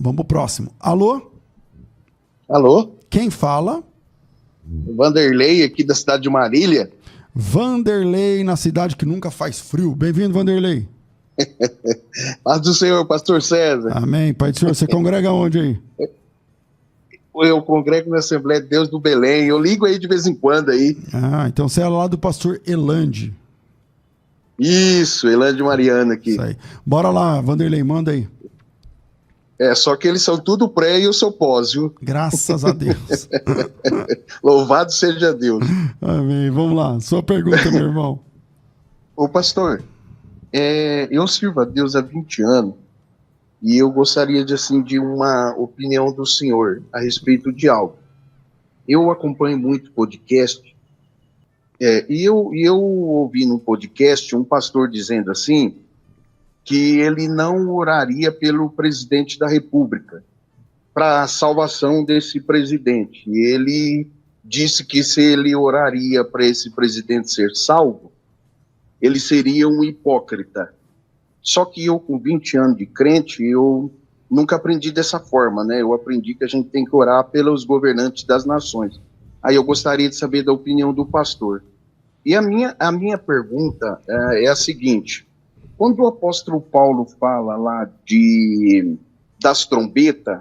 Vamos pro próximo. Alô? Alô? Quem fala? Vanderlei, aqui da cidade de Marília. Vanderlei, na cidade que nunca faz frio. Bem-vindo, Vanderlei. Paz do Senhor, pastor César. Amém. Pai do Senhor, você congrega onde aí? Eu congrego na Assembleia de Deus do Belém. Eu ligo aí de vez em quando aí. Ah, então você é lá do pastor Elande. Isso, Elande Mariana aqui. Isso aí. Bora lá, Vanderlei, manda aí. Só que eles são tudo pré e eu sou pós, viu? Graças a Deus. Louvado seja Deus. Amém. Vamos lá. Sua pergunta, meu irmão. Ô pastor, eu sirvo a Deus há 20 anos e eu gostaria de uma opinião do senhor a respeito de algo. Eu acompanho muito podcast e eu ouvi no podcast um pastor dizendo assim que ele não oraria pelo presidente da República para a salvação desse presidente. E ele disse que se ele oraria para esse presidente ser salvo, ele seria um hipócrita. Só que eu, com 20 anos de crente, eu nunca aprendi dessa forma, né? Eu aprendi que a gente tem que orar pelos governantes das nações. Aí eu gostaria de saber da opinião do pastor. E a minha pergunta é a seguinte: quando o apóstolo Paulo fala lá das trombetas,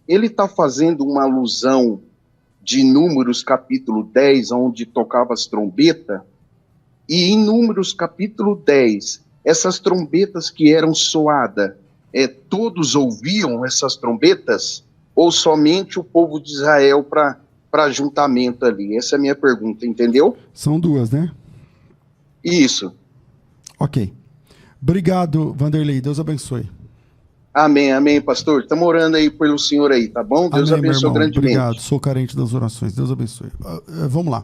ele está fazendo uma alusão de Números capítulo 10, onde tocava as trombetas, e em Números capítulo 10, essas trombetas que eram soadas, todos ouviam essas trombetas, ou somente o povo de Israel para juntamento ali? Essa é a minha pergunta, entendeu? São duas, né? Isso. Ok. Obrigado, Vanderlei. Deus abençoe. Amém, amém, pastor. Estamos orando aí pelo senhor aí, tá bom? Deus amém, abençoe grandemente. Obrigado. Sou carente das orações. Deus abençoe. Vamos lá.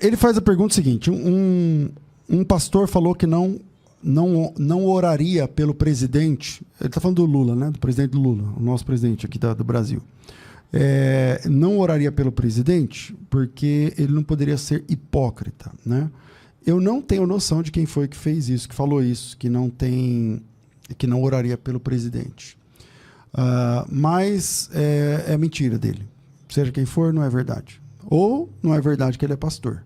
Ele faz a pergunta seguinte: um pastor falou que não oraria pelo presidente. Ele está falando do Lula, né? Do presidente do Lula, o nosso presidente aqui do Brasil. Não oraria pelo presidente porque ele não poderia ser hipócrita, né? Eu não tenho noção de quem foi que fez isso, que falou isso, que não oraria pelo presidente. Mas é mentira dele. Seja quem for, não é verdade. Ou não é verdade que ele é pastor.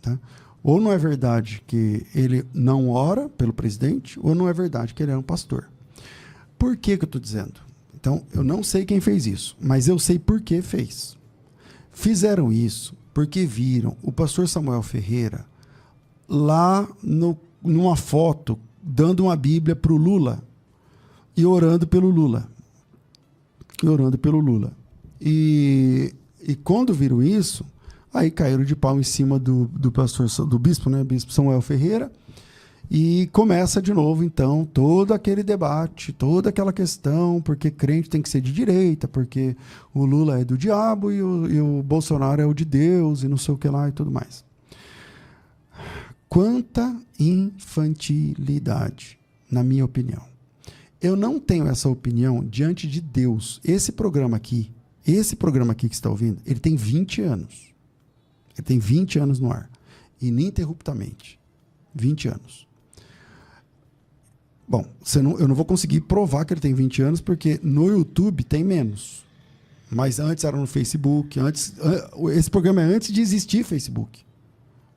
Tá? Ou não é verdade que ele não ora pelo presidente, ou não é verdade que ele é um pastor. Por que eu estou dizendo? Então, eu não sei quem fez isso, mas eu sei por que fez. Fizeram isso porque viram o pastor Samuel Ferreira lá numa foto, dando uma Bíblia para o Lula e orando pelo Lula. E quando viram isso, aí caíram de pau em cima do bispo, né? Bispo Samuel Ferreira, e começa de novo, então, todo aquele debate, toda aquela questão, porque crente tem que ser de direita, porque o Lula é do diabo e o Bolsonaro é o de Deus, e não sei o que lá e tudo mais. Quanta infantilidade, na minha opinião. Eu não tenho essa opinião diante de Deus. Esse programa aqui que você está ouvindo, ele tem 20 anos. Ele tem 20 anos no ar. Ininterruptamente. 20 anos. Bom, eu não vou conseguir provar que ele tem 20 anos, porque no YouTube tem menos. Mas antes era no Facebook. Esse programa é antes de existir Facebook.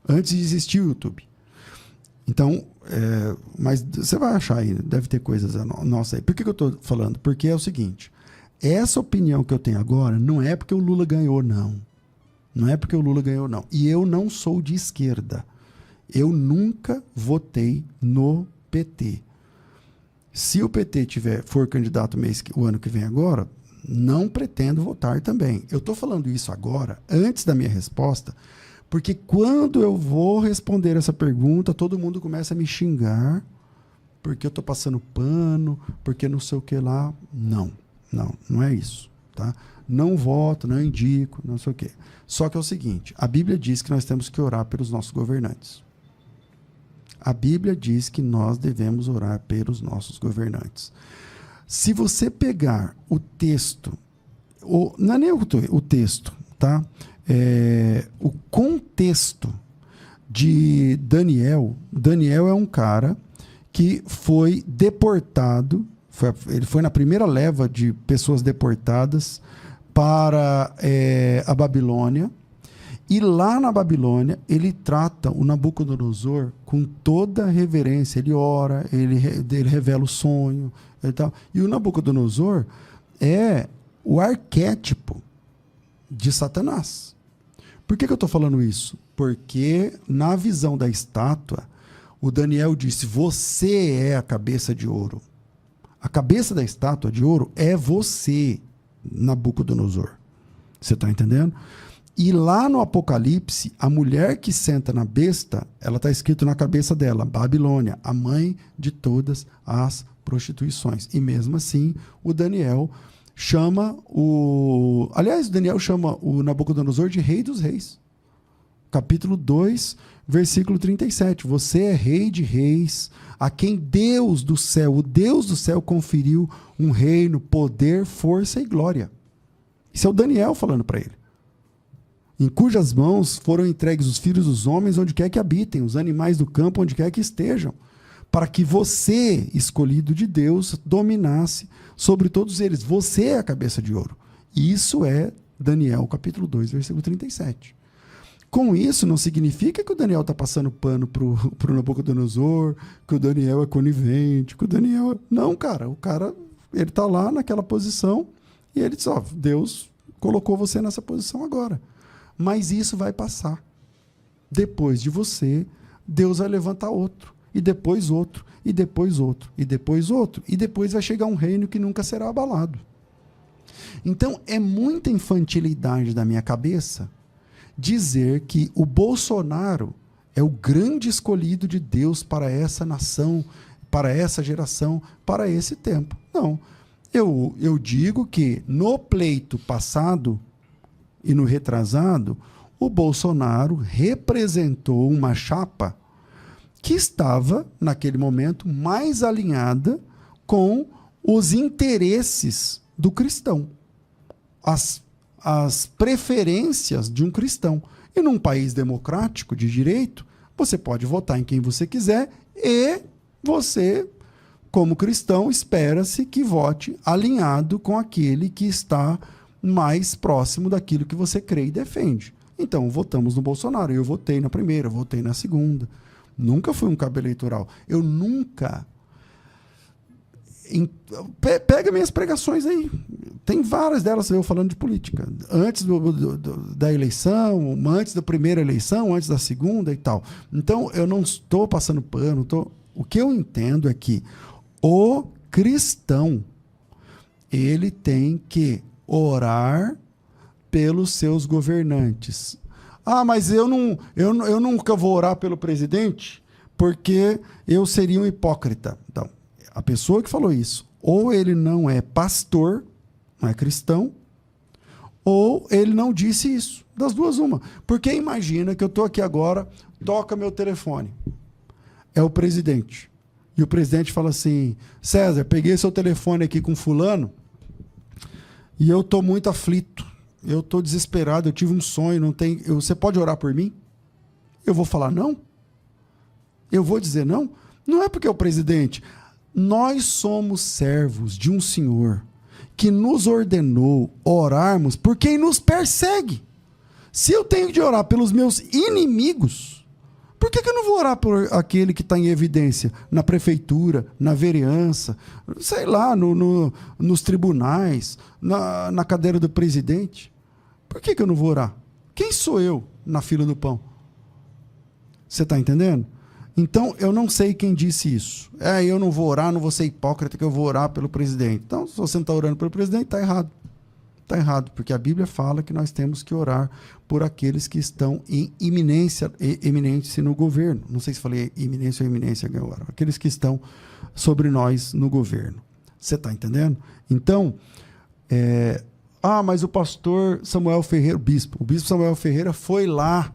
Antes de existir o YouTube. Então, mas você vai achar aí, deve ter coisas nossas aí. Por que eu estou falando? Porque é o seguinte: essa opinião que eu tenho agora não é porque o Lula ganhou, não. Não é porque o Lula ganhou, não. E eu não sou de esquerda. Eu nunca votei no PT. Se o PT for candidato o ano que vem agora, não pretendo votar também. Eu estou falando isso agora, antes da minha resposta, porque quando eu vou responder essa pergunta, todo mundo começa a me xingar, porque eu estou passando pano, porque não sei o que lá. Não é isso. Tá? Não voto, não indico, não sei o que. Só que é o seguinte: a Bíblia diz que nós temos que orar pelos nossos governantes. A Bíblia diz que nós devemos orar pelos nossos governantes. Se você pegar o texto, não é nem o texto, tá? O contexto de Daniel. Daniel é um cara que foi deportado Ele foi na primeira leva de pessoas deportadas para a Babilônia. E lá na Babilônia, ele trata o Nabucodonosor com toda reverência. Ele ora, ele revela o sonho e tal. E o Nabucodonosor é o arquétipo de Satanás. Por que eu estou falando isso? Porque na visão da estátua, o Daniel disse: você é a cabeça de ouro. A cabeça da estátua de ouro é você, Nabucodonosor. Você está entendendo? E lá no Apocalipse, a mulher que senta na besta, ela está escrito na cabeça dela, Babilônia, a mãe de todas as prostituições. E mesmo assim, o Daniel chama o Daniel chama o Nabucodonosor de rei dos reis. Capítulo 2, versículo 37. Você é rei de reis, a quem Deus do céu, o Deus do céu conferiu um reino, poder, força e glória. Isso é o Daniel falando para ele. Em cujas mãos foram entregues os filhos dos homens onde quer que habitem, os animais do campo onde quer que estejam, para que você, escolhido de Deus, dominasse sobre todos eles. Você é a cabeça de ouro. Isso é Daniel, capítulo 2, versículo 37. Com isso, não significa que o Daniel está passando pano para o Nabucodonosor, que o Daniel é conivente, que o Daniel... Não, cara. O cara, ele está lá naquela posição e ele diz: ó, Deus colocou você nessa posição agora. Mas isso vai passar. Depois de você, Deus vai levantar outro, e depois outro, e depois outro, e depois outro, e depois vai chegar um reino que nunca será abalado. Então, é muita infantilidade da minha cabeça dizer que o Bolsonaro é o grande escolhido de Deus para essa nação, para essa geração, para esse tempo. Não. Eu digo que no pleito passado e no retrasado, o Bolsonaro representou uma chapa que estava, naquele momento, mais alinhada com os interesses do cristão, as preferências de um cristão. E num país democrático, de direito, você pode votar em quem você quiser e você, como cristão, espera-se que vote alinhado com aquele que está mais próximo daquilo que você crê e defende. Então, votamos no Bolsonaro. Eu votei na primeira, votei na segunda. Nunca fui um cabo eleitoral. Eu nunca... Pega minhas pregações aí. Tem várias delas eu falando de política. Antes da eleição, antes da primeira eleição, antes da segunda e tal. Então, eu não estou passando pano. O que eu entendo é que o cristão, ele tem que orar pelos seus governantes. Ah, mas eu nunca vou orar pelo presidente porque eu seria um hipócrita. Então, a pessoa que falou isso, ou ele não é pastor, não é cristão, ou ele não disse isso. Das duas, uma. Porque imagina que eu estou aqui agora, toca meu telefone. É o presidente. E o presidente fala assim: César, peguei seu telefone aqui com fulano, e eu estou muito aflito, eu estou desesperado, eu tive um sonho, você pode orar por mim? Eu vou falar não? Eu vou dizer não? Não é porque é o presidente. Nós somos servos de um Senhor que nos ordenou orarmos por quem nos persegue. Se eu tenho de orar pelos meus inimigos, por que eu não vou orar por aquele que está em evidência na prefeitura, na vereança, sei lá, nos tribunais, na cadeira do presidente? Por que eu não vou orar? Quem sou eu na fila do pão? Você está entendendo? Então, eu não sei quem disse isso. Eu não vou orar, não vou ser hipócrita que eu vou orar pelo presidente. Então, se você não está orando pelo presidente, está errado. Está errado, porque a Bíblia fala que nós temos que orar por aqueles que estão em eminência no governo. Não sei se falei iminência ou eminência agora. Aqueles que estão sobre nós no governo. Você está entendendo? Então, mas o pastor Samuel Ferreira, o bispo Samuel Ferreira foi lá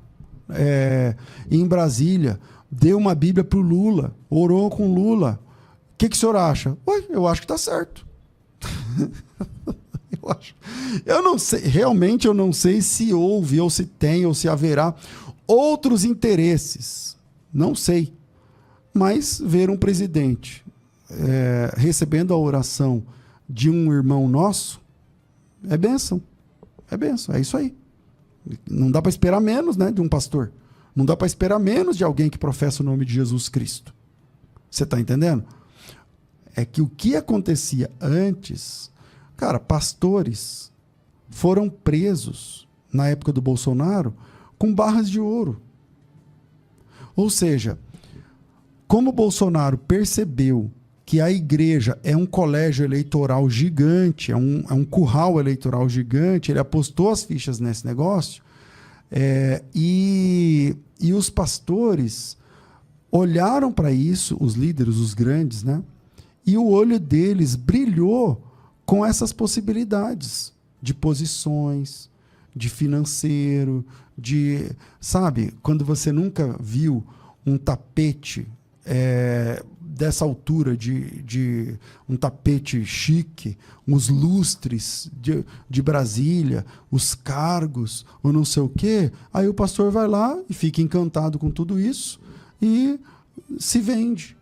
em Brasília, deu uma Bíblia para o Lula, orou com Lula. O que o senhor acha? Eu acho que está certo. Eu não sei, realmente eu não sei se houve, ou se tem, ou se haverá outros interesses. Não sei. Mas ver um presidente recebendo a oração de um irmão nosso, é bênção. É bênção, é isso aí. Não dá para esperar menos, né, de um pastor. Não dá para esperar menos de alguém que professa o nome de Jesus Cristo. Você está entendendo? É que o que acontecia antes, cara, pastores foram presos na época do Bolsonaro com barras de ouro. Ou seja, como o Bolsonaro percebeu que a igreja é um colégio eleitoral gigante, é um curral eleitoral gigante, ele apostou as fichas nesse negócio, e os pastores olharam para isso, os líderes, os grandes, né? E o olho deles brilhou com essas possibilidades de posições, de financeiro, de... Sabe, quando você nunca viu um tapete dessa altura, de um tapete chique, os lustres de Brasília, os cargos, ou não sei o quê, aí o pastor vai lá e fica encantado com tudo isso e se vende.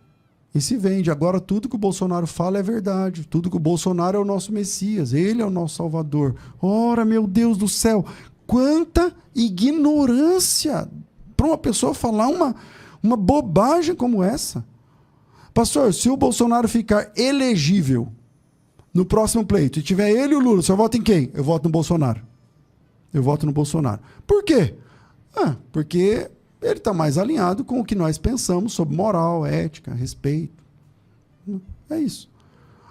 E se vende. Agora tudo que o Bolsonaro fala é verdade. Tudo que o Bolsonaro é o nosso Messias. Ele é o nosso Salvador. Ora, meu Deus do céu, quanta ignorância para uma pessoa falar uma bobagem como essa. Pastor, se o Bolsonaro ficar elegível no próximo pleito e tiver ele e o Lula, você vota em quem? Eu voto no Bolsonaro. Eu voto no Bolsonaro. Por quê? Porque ele está mais alinhado com o que nós pensamos sobre moral, ética, respeito. É isso.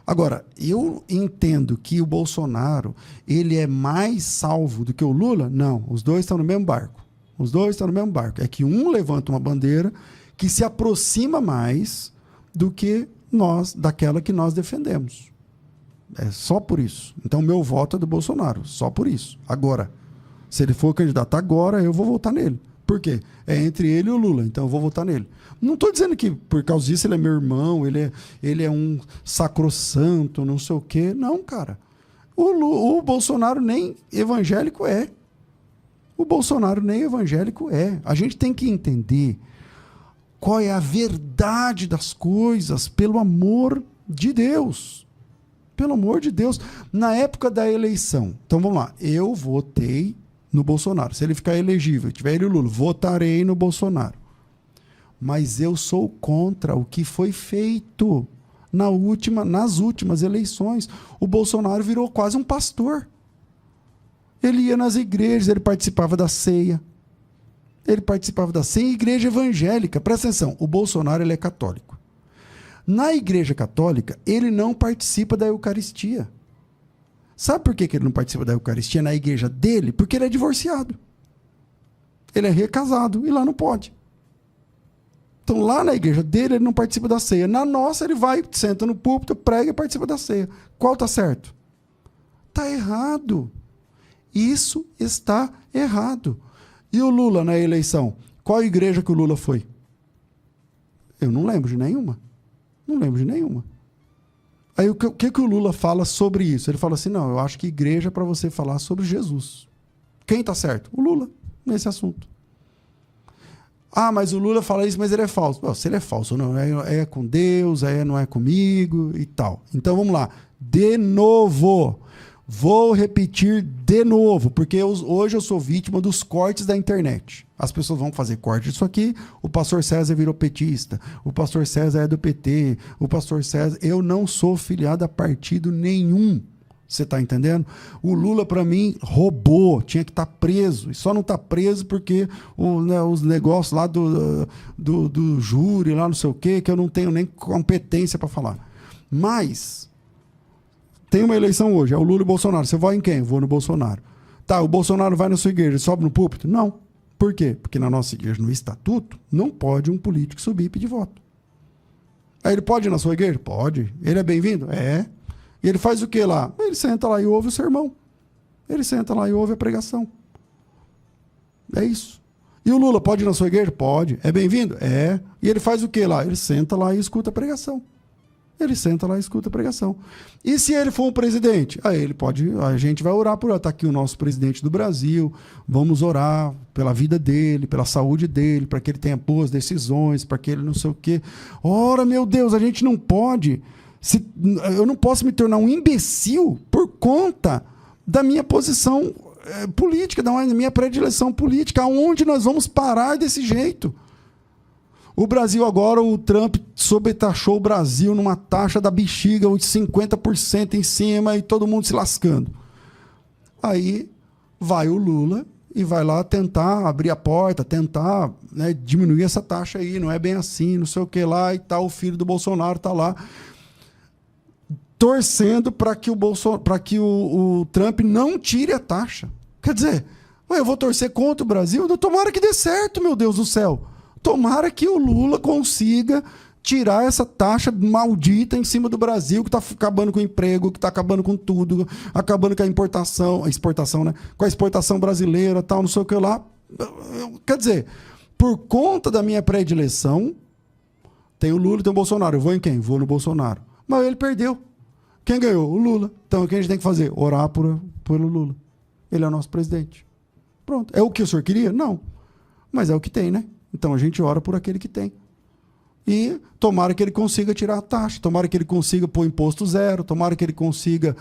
Agora, eu entendo que o Bolsonaro ele é mais salvo do que o Lula? Não, os dois estão no mesmo barco. Os dois estão no mesmo barco. É que um levanta uma bandeira que se aproxima mais do que daquela que nós defendemos. É só por isso. Então, meu voto é do Bolsonaro, só por isso. Agora, se ele for candidato agora, eu vou votar nele. Por quê? É entre ele e o Lula, então eu vou votar nele. Não estou dizendo que por causa disso ele é meu irmão, ele é um sacrossanto, não sei o quê. Não, cara. O Bolsonaro nem evangélico é. O Bolsonaro nem evangélico é. A gente tem que entender qual é a verdade das coisas, pelo amor de Deus. Pelo amor de Deus. Na época da eleição, então vamos lá, eu votei no Bolsonaro. Se ele ficar elegível, tiver ele e o Lula, votarei no Bolsonaro. Mas eu sou contra o que foi feito nas últimas eleições. O Bolsonaro virou quase um pastor. Ele ia nas igrejas, ele participava da ceia. Ele participava da ceia em igreja evangélica. Presta atenção, o Bolsonaro ele é católico. Na igreja católica, ele não participa da Eucaristia. Sabe por que ele não participa da Eucaristia na igreja dele? Porque ele é divorciado. Ele é recasado e lá não pode. Então, lá na igreja dele, ele não participa da ceia. Na nossa, ele vai, senta no púlpito, prega e participa da ceia. Qual está certo? Está errado. Isso está errado. E o Lula na eleição? Qual igreja que o Lula foi? Eu não lembro de nenhuma. Não lembro de nenhuma. Aí o que o Lula fala sobre isso? Ele fala assim, não, eu acho que igreja é para você falar sobre Jesus. Quem está certo? O Lula, nesse assunto. Mas o Lula fala isso, mas ele é falso. Se ele é falso, não, é com Deus, não é comigo e tal. Então vamos lá. De novo. Vou repetir de novo, porque hoje eu sou vítima dos cortes da internet. As pessoas vão fazer corte disso aqui, o pastor César virou petista, o pastor César é do PT, o pastor César... Eu não sou filiado a partido nenhum. Você está entendendo? O Lula, para mim, roubou, tinha que estar preso. E só não está preso porque os negócios lá do júri, lá não sei o quê, que eu não tenho nem competência para falar. Mas... tem uma eleição hoje, é o Lula e o Bolsonaro. Você vai em quem? Eu vou no Bolsonaro. Tá, o Bolsonaro vai na sua igreja, sobe no púlpito? Não. Por quê? Porque na nossa igreja, no estatuto, não pode um político subir e pedir voto. Aí ele pode ir na sua igreja? Pode. Ele é bem-vindo? É. E ele faz o que lá? Ele senta lá e ouve o sermão. Ele senta lá e ouve a pregação. É isso. E o Lula pode ir na sua igreja? Pode. É bem-vindo? É. E ele faz o que lá? Ele senta lá e escuta a pregação. Ele senta lá e escuta a pregação. E se ele for um presidente? Aí ele pode, a gente vai orar por ele. Está aqui o nosso presidente do Brasil, vamos orar pela vida dele, pela saúde dele, para que ele tenha boas decisões, para que ele não sei o quê. Ora, meu Deus, a gente não pode, eu não posso me tornar um imbecil por conta da minha posição política, da minha predileção política. Aonde nós vamos parar desse jeito? O Brasil agora, o Trump sobretaxou o Brasil numa taxa da bexiga, de 50% em cima e todo mundo se lascando. Aí vai o Lula e vai lá tentar abrir a porta, tentar, né, diminuir essa taxa aí, não é bem assim, não sei o que lá, e tal, o filho do Bolsonaro está lá torcendo para que o Trump não tire a taxa. Quer dizer, eu vou torcer contra o Brasil? Tomara que dê certo, meu Deus do céu. Tomara que o Lula consiga tirar essa taxa maldita em cima do Brasil, que está acabando com o emprego, que está acabando com tudo, acabando com a exportação, né? Com a exportação brasileira, tal, não sei o que lá. Quer dizer, por conta da minha predileção, tem o Lula e tem o Bolsonaro. Eu vou em quem? Vou no Bolsonaro. Mas ele perdeu. Quem ganhou? O Lula. Então o que a gente tem que fazer? Orar pelo Lula. Ele é o nosso presidente. Pronto. É o que o senhor queria? Não. Mas é o que tem, né? Então a gente ora por aquele que tem. E tomara que ele consiga tirar a taxa, tomara que ele consiga pôr imposto zero, tomara que ele consiga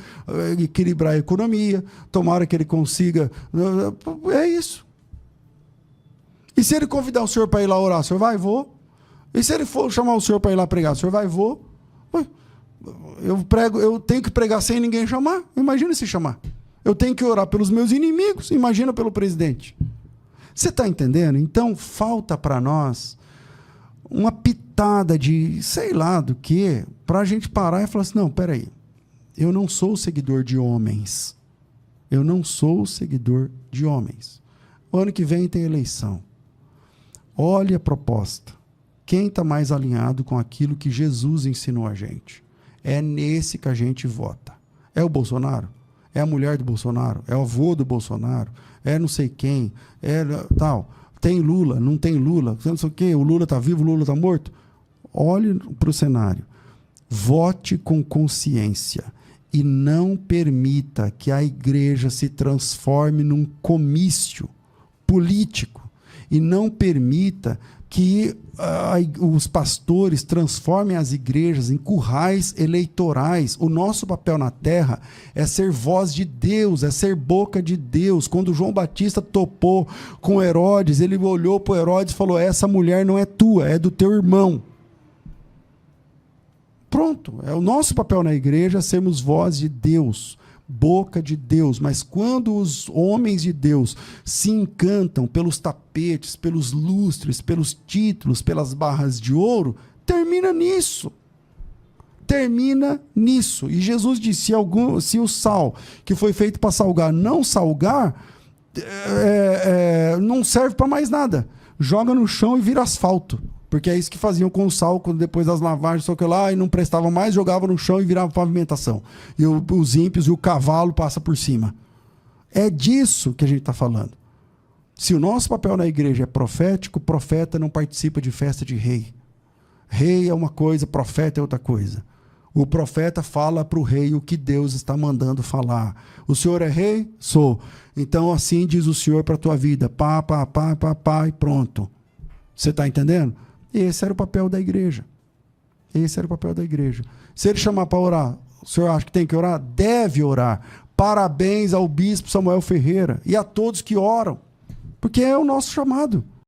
equilibrar a economia, tomara que ele consiga... É isso. E se ele convidar o senhor para ir lá orar, o senhor vai? Vou. E se ele for chamar o senhor para ir lá pregar, o senhor vai? Vou. Eu tenho que pregar sem ninguém chamar? Imagina se chamar. Eu tenho que orar pelos meus inimigos, imagina pelo presidente. Você está entendendo? Então, falta para nós uma pitada de, sei lá do que, para a gente parar e falar assim, não, peraí, eu não sou seguidor de homens. Eu não sou seguidor de homens. O ano que vem tem eleição. Olha a proposta. Quem está mais alinhado com aquilo que Jesus ensinou a gente? É nesse que a gente vota. É o Bolsonaro? É a mulher do Bolsonaro? É o avô do Bolsonaro? É não sei quem? É tal. Tem Lula? Não tem Lula? Não sei o quê. O Lula está vivo? O Lula está morto? Olhe para o cenário. Vote com consciência e não permita que a igreja se transforme num comício político e não permita que os pastores transformem as igrejas em currais eleitorais. O nosso papel na terra é ser voz de Deus, é ser boca de Deus. Quando João Batista topou com Herodes, ele olhou para Herodes e falou, essa mulher não é tua, é do teu irmão. Pronto, é o nosso papel na igreja sermos voz de Deus, boca de Deus. Mas quando os homens de Deus se encantam pelos tapetes, pelos lustres, pelos títulos, pelas barras de ouro, termina nisso. Termina nisso. E Jesus disse, se o sal que foi feito para salgar não salgar, não serve para mais nada. Joga no chão e vira asfalto. Porque é isso que faziam com o sal, depois das lavagens, só que lá, e não prestava mais, jogava no chão e virava pavimentação. E os ímpios e o cavalo passa por cima. É disso que a gente está falando. Se o nosso papel na igreja é profético, profeta não participa de festa de rei. Rei é uma coisa, profeta é outra coisa. O profeta fala para o rei o que Deus está mandando falar. O senhor é rei? Sou. Então assim diz o senhor para a tua vida. Pá, pá, pá, pá, pá, e pronto. Você está entendendo? Esse era o papel da igreja. Esse era o papel da igreja. Se ele chamar para orar, o senhor acha que tem que orar? Deve orar. Parabéns ao bispo Samuel Ferreira e a todos que oram, porque é o nosso chamado.